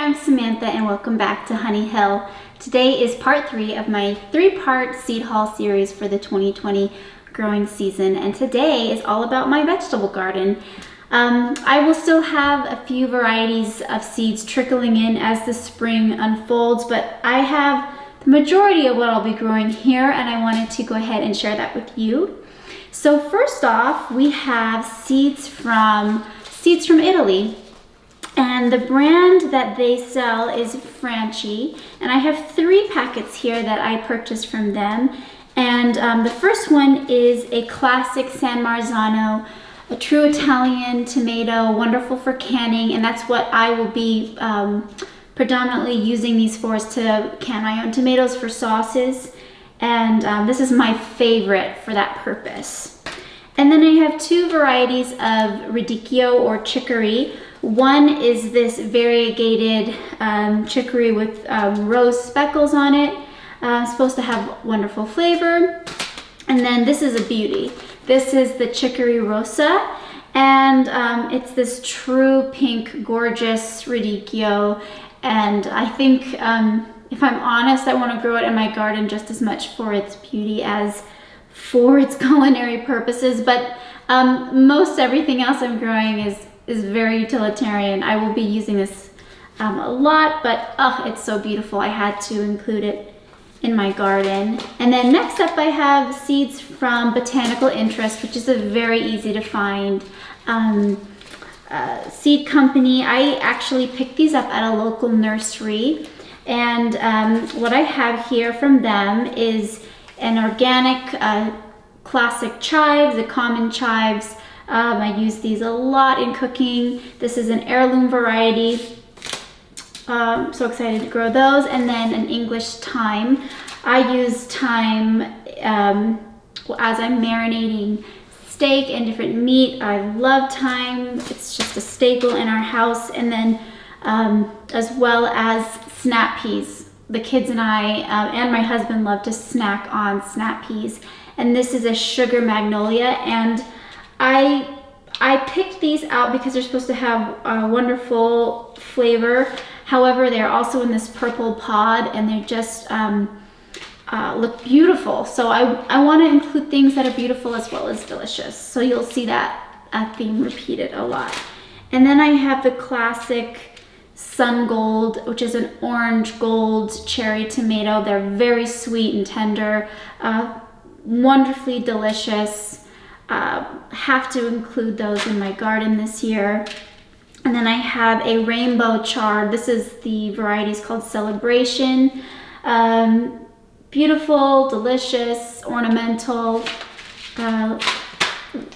I'm Samantha and welcome back to Honey Hill. Today is part 3 of my 3-part seed haul series for the 2020 growing season, and today is all about my vegetable garden. I will still have a few varieties of seeds trickling in as the spring unfolds, but I have the majority of what I'll be growing here, and I wanted to go ahead and share that with you. So first off, we have seeds from Italy. And the brand that they sell is Franchi, and I have 3 packets here that I purchased from them. And the first one is a classic San Marzano, a true Italian tomato, wonderful for canning, and that's what I will be predominantly using these for, is to can my own tomatoes for sauces. And this is my favorite for that purpose. And then I have 2 varieties of radicchio or chicory. One is this variegated chicory with rose speckles on it. Supposed to have wonderful flavor. And then this is a beauty. This is the chicory rosa, and it's this true pink, gorgeous radicchio. And I think, if I'm honest, I want to grow it in my garden just as much for its beauty as for its culinary purposes. But most everything else I'm growing is very utilitarian. I will be using this a lot, but it's so beautiful. I had to include it in my garden. And then next up I have seeds from Botanical Interests, which is a very easy to find seed company. I actually picked these up at a local nursery, and what I have here from them is an organic classic chives, the common chives. I use these a lot in cooking. This is an heirloom variety. So excited to grow those. And then an English thyme. I use thyme as I'm marinating steak and different meat. I love thyme. It's just a staple in our house. And then as well as snap peas. The kids and I and my husband love to snack on snap peas. And this is a sugar magnolia, and I picked these out because they're supposed to have a wonderful flavor. However, they're also in this purple pod, and they just look beautiful. So I want to include things that are beautiful as well as delicious. So you'll see that theme repeated a lot. And then I have the classic Sun Gold, which is an orange gold cherry tomato. They're very sweet and tender, wonderfully delicious. Have to include those in my garden this year. And then I have a rainbow chard. This is the variety is called Celebration. Beautiful, delicious, ornamental.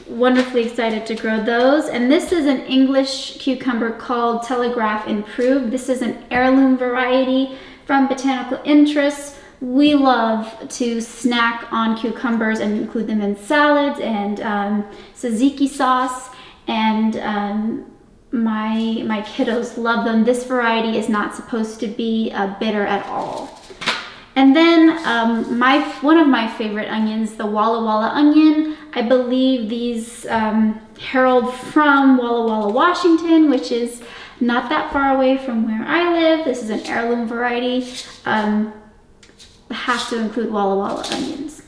Wonderfully excited to grow those. And this is an English cucumber called Telegraph Improved. This is an heirloom variety from Botanical Interests. We love to snack on cucumbers and include them in salads and tzatziki sauce, and my kiddos love them. This variety is not supposed to be bitter at all. And then one of my favorite onions, the Walla Walla onion. I believe these herald from Walla Walla, Washington, which is not that far away from where I live. This is an heirloom variety. Have to include Walla Walla onions.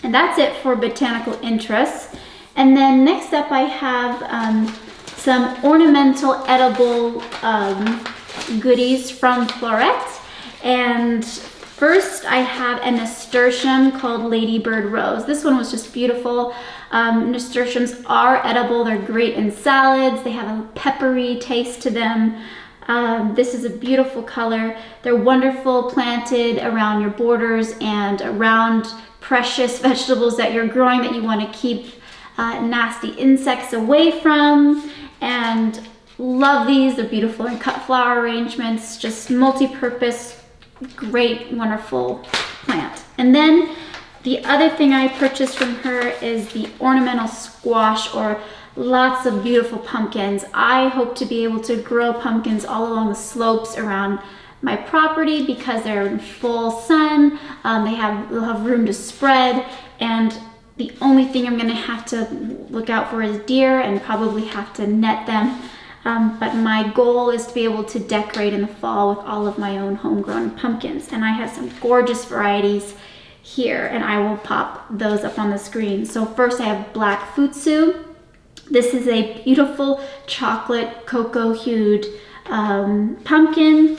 And that's it for Botanical Interests. And then next up I have some ornamental edible goodies from Floret. And first I have a nasturtium called Ladybird Rose. This one was just beautiful. Nasturtiums are edible. They're great in salads. They have a peppery taste to them. This is a beautiful color. They're wonderful planted around your borders and around precious vegetables that you're growing that you want to keep nasty insects away from. And love these. They're beautiful in cut flower arrangements, just multi-purpose, great, wonderful plant. And then the other thing I purchased from her is the ornamental squash, or lots of beautiful pumpkins. I hope to be able to grow pumpkins all along the slopes around my property because they're in full sun. They'll have room to spread, and the only thing I'm gonna have to look out for is deer, and probably have to net them but my goal is to be able to decorate in the fall with all of my own homegrown pumpkins. And I have some gorgeous varieties here, and I will pop those up on the screen. So first I have Black Futsu. This is a beautiful chocolate cocoa hued pumpkin.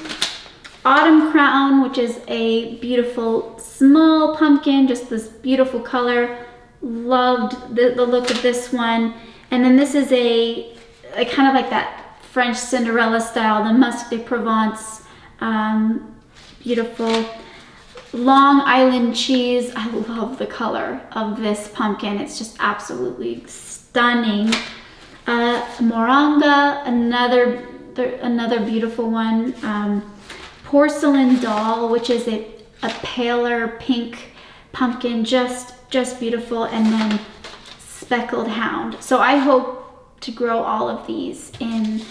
Autumn Crown, which is a beautiful small pumpkin, just this beautiful color. Loved the look of this one. And then this is a kind of like that French Cinderella style, the Musc de Provence. Beautiful. Long Island cheese. I love the color of this pumpkin. It's just absolutely stunning. Moranga, another beautiful one. Porcelain Doll, which is a paler pink pumpkin, just beautiful. And then Speckled Hound. So I hope to grow all of these in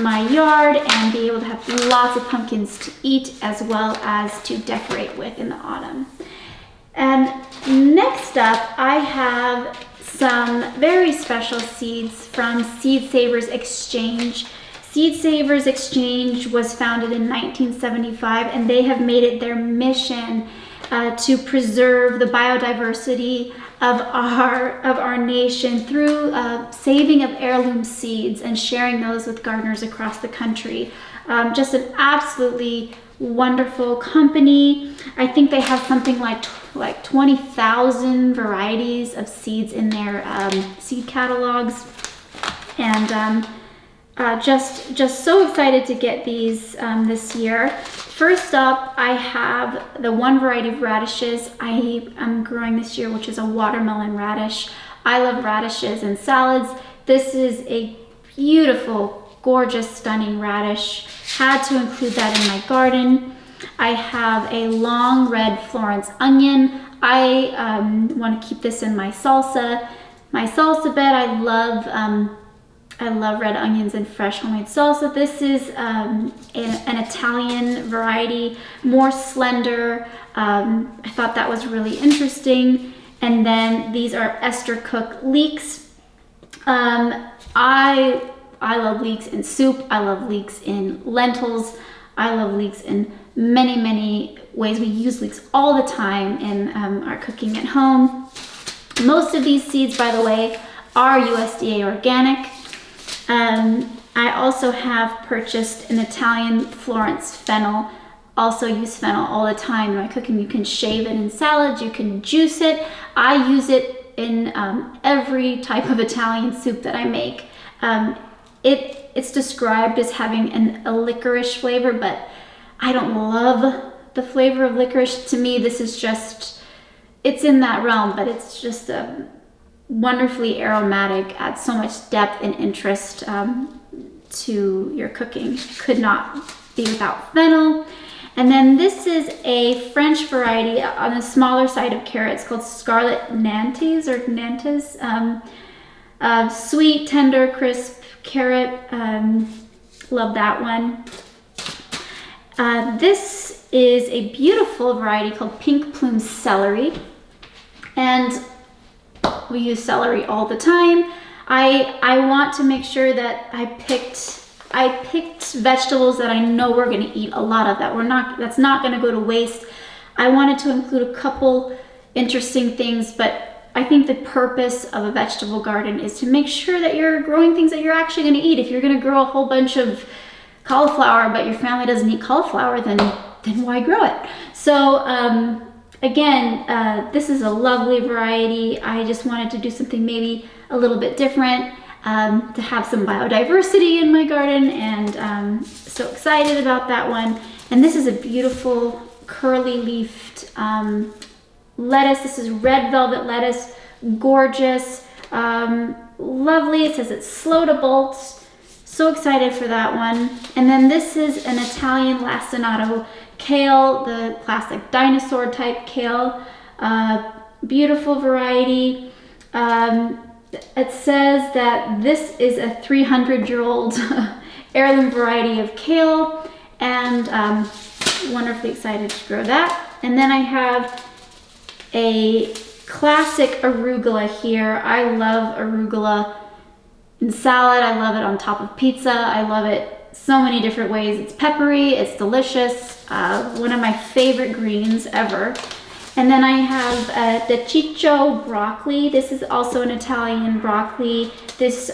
my yard and be able to have lots of pumpkins to eat as well as to decorate with in the autumn. And next up, I have some very special seeds from Seed Savers Exchange. Seed Savers Exchange was founded in 1975, and they have made it their mission to preserve the biodiversity of our nation through saving of heirloom seeds and sharing those with gardeners across the country. Just an absolutely wonderful company. I think they have something like 20,000 varieties of seeds in their seed catalogs, and just so excited to get these this year. First up, I have the one variety of radishes I am growing this year, which is a watermelon radish. I love radishes and salads. This is a beautiful, gorgeous, stunning radish. Had to include that in my garden. I have a long red Florence onion. I want to keep this in my salsa. My salsa bed, I love red onions and fresh homemade salsa. This is an Italian variety, more slender. I thought that was really interesting. And then these are Esther Cook leeks. I love leeks in soup. I love leeks in lentils. I love leeks in many ways. We use leeks all the time in our cooking at home. Most of these seeds, by the way, are USDA organic. I also have purchased an Italian Florence fennel. Also use fennel all the time in my cooking. You can shave it in salads, you can juice it. I use it in every type of Italian soup that I make. It's described as having a licorice flavor, but I don't love the flavor of licorice. To me, this is just, it's in that realm, but it's just wonderfully aromatic, adds so much depth and interest to your cooking. Could not be without fennel. And then this is a French variety on the smaller side of carrots called Scarlet Nantes or Nantes. Sweet, tender, crisp carrot. Love that one. This is a beautiful variety called Pink Plume Celery. And we use celery all the time. I want to make sure that I picked vegetables that I know we're going to eat a lot of, that's not going to go to waste. I wanted to include a couple interesting things, but I think the purpose of a vegetable garden is to make sure that you're growing things that you're actually going to eat. If you're going to grow a whole bunch of cauliflower, but your family doesn't eat cauliflower, then why grow it? So again, this is a lovely variety. I just wanted to do something maybe a little bit different, to have some biodiversity in my garden, and so excited about that one. And this is a beautiful curly leafed lettuce. This is red velvet lettuce, gorgeous, lovely. It says it's slow to bolt. So excited for that one. And then this is an Italian lacinato kale, the classic dinosaur type kale. Beautiful variety. It says that this is a 300-year-old heirloom variety of kale, and wonderfully excited to grow that. And then I have a classic arugula here. I love arugula. in salad. I love it on top of pizza. I love it so many different ways. It's peppery, it's delicious. One of my favorite greens ever. And then I have the ciccio broccoli. This is also an Italian broccoli. This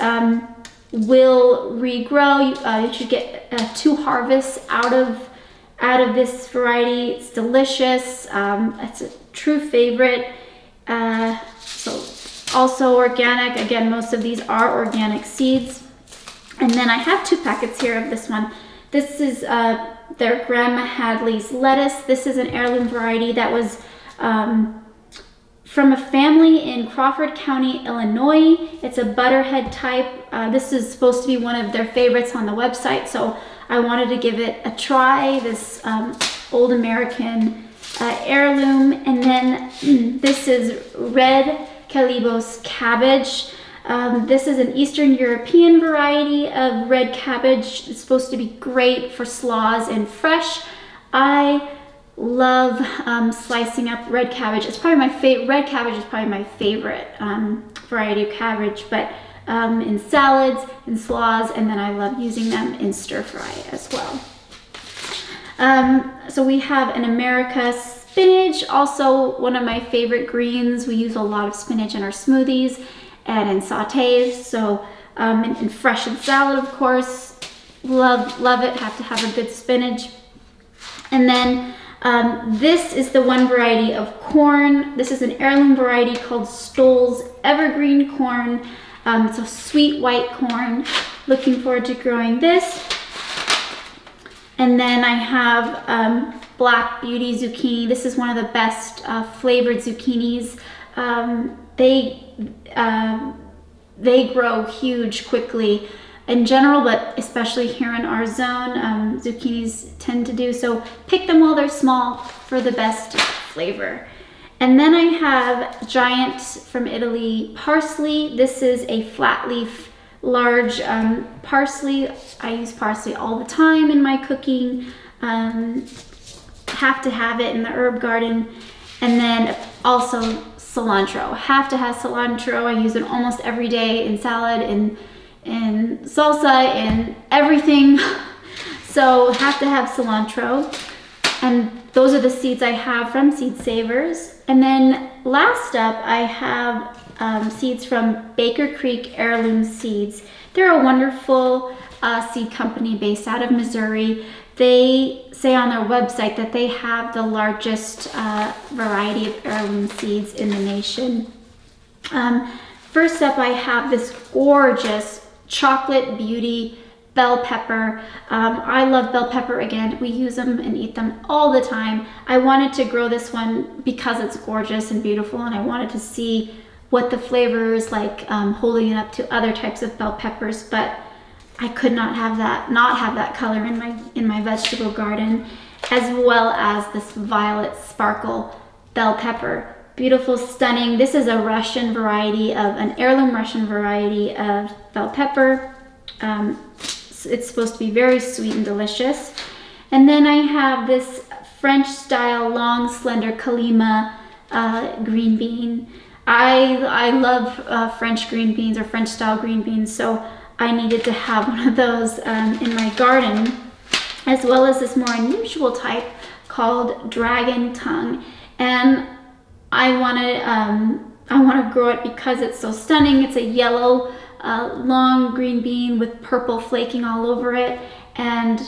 will regrow. You should get 2 harvests out of this variety. It's delicious. It's a true favorite. So also organic. Again, most of these are organic seeds. And then I have 2 packets here of this one. This is their Grandma Hadley's lettuce. This is an heirloom variety that was from a family in Crawford County, Illinois. It's a butterhead type. This is supposed to be one of their favorites on the website, so I wanted to give it a try, this old American heirloom. And then this is red Calibos cabbage. This is an Eastern European variety of red cabbage. It's supposed to be great for slaws and fresh. I love slicing up red cabbage. It's probably my favorite. Red cabbage is probably my favorite variety of cabbage, but in salads, in slaws, and then I love using them in stir fry as well. So we have an America spinach, also one of my favorite greens. We use a lot of spinach in our smoothies and in sautés, so and fresh in salad, of course. Love it. Have to have a good spinach. And then this is the one variety of corn. This is an heirloom variety called Stoll's Evergreen Corn. It's a sweet white corn. Looking forward to growing this. And then I have Black Beauty zucchini. This is one of the best flavored zucchinis. They grow huge quickly in general, but especially here in our zone, zucchinis tend to do so. Pick them while they're small for the best flavor. And then I have giant from Italy parsley. This is a flat leaf, large parsley. I use parsley all the time in my cooking. Have to have it in the herb garden. And then also cilantro. Have to have cilantro. I use it almost every day in salad, in salsa, and everything. So have to have cilantro. And those are the seeds I have from Seed Savers. And then last up, I have seeds from Baker Creek Heirloom Seeds. They're a wonderful seed company based out of Missouri. They say on their website that they have the largest variety of heirloom seeds in the nation. First up, I have this gorgeous chocolate beauty bell pepper. I love bell pepper. Again, we use them and eat them all the time. I wanted to grow this one because it's gorgeous and beautiful, and I wanted to see what the flavor is like, holding it up to other types of bell peppers, but I could not have that color in my vegetable garden, as well as this violet sparkle bell pepper. Beautiful, stunning. This is a Russian variety of an heirloom Russian variety of bell pepper. It's supposed to be very sweet and delicious. And then I have this French style long slender Kalima green bean. I love French green beans, or French style green beans, so I needed to have one of those in my garden, as well as this more unusual type called dragon tongue. And I want to grow it because it's so stunning. It's a yellow, long green bean with purple flaking all over it, and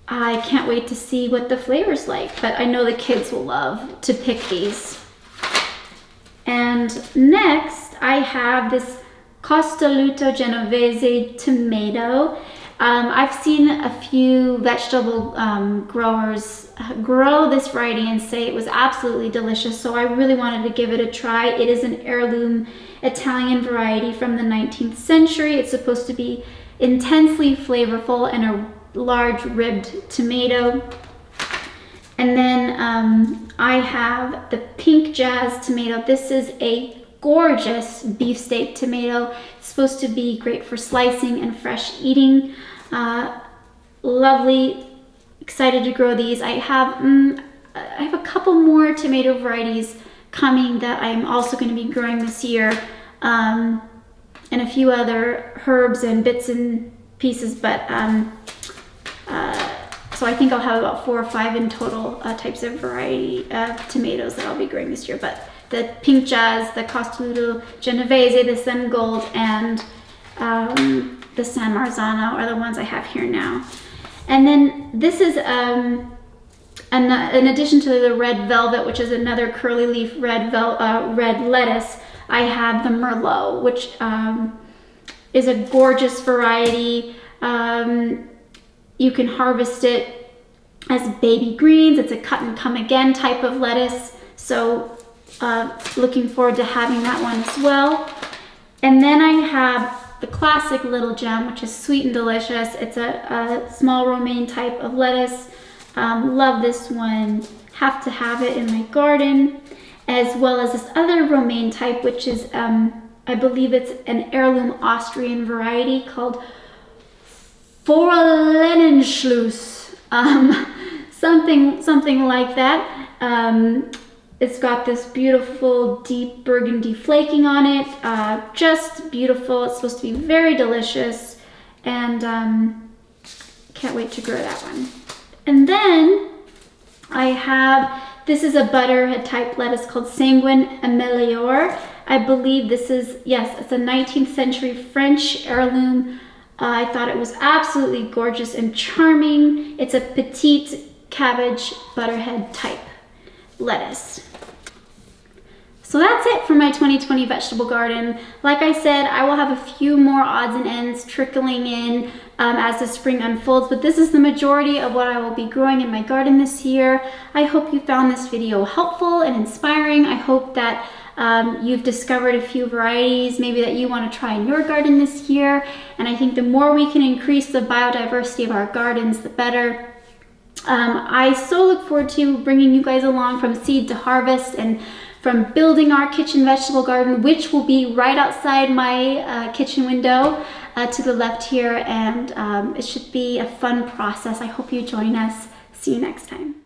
I can't wait to see what the flavor's like. But I know the kids will love to pick these. And next, I have this Costoluto Genovese tomato. I've seen a few vegetable growers grow this variety and say it was absolutely delicious, so I really wanted to give it a try. It is an heirloom Italian variety from the 19th century. It's supposed to be intensely flavorful and a large ribbed tomato. And then I have the Pink Jazz tomato. This is a gorgeous beefsteak tomato. It's supposed to be great for slicing and fresh eating. Lovely. Excited to grow these. I have a couple more tomato varieties coming that I'm also going to be growing this year. and a few other herbs and bits and pieces, but so I think I'll have about 4 or 5 in total types of variety of tomatoes that I'll be growing this year. But the pink jazz, the Costoluto Genovese, the Sun Gold, and the San Marzano are the ones I have here now. And then this is, in addition to the red velvet, which is another curly leaf red lettuce, I have the Merlot, which is a gorgeous variety. You can harvest it as baby greens. It's a cut and come again type of lettuce. So looking forward to having that one as well. And then I have the classic little gem, which is sweet and delicious. It's a small romaine type of lettuce. Love this one. Have to have it in my garden, as well as this other romaine type, which is, I believe it's an heirloom Austrian variety called Forellenenschluss, something like that. It's got this beautiful deep burgundy flaking on it, just beautiful. It's supposed to be very delicious, and can't wait to grow that one. And then I have, this is a butterhead type lettuce called Sanguine Améliore. I believe this is, yes, it's a 19th century French heirloom. I thought it was absolutely gorgeous and charming. It's a petite cabbage butterhead type lettuce. So that's it for my 2020 vegetable garden. Like I said, I will have a few more odds and ends trickling in as the spring unfolds, but this is the majority of what I will be growing in my garden this year. I hope you found this video helpful and inspiring. I hope that you've discovered a few varieties maybe that you want to try in your garden this year. And I think the more we can increase the biodiversity of our gardens, the better. I so look forward to bringing you guys along from seed to harvest and from building our kitchen vegetable garden, which will be right outside my kitchen window to the left here. And it should be a fun process. I hope you join us. See you next time.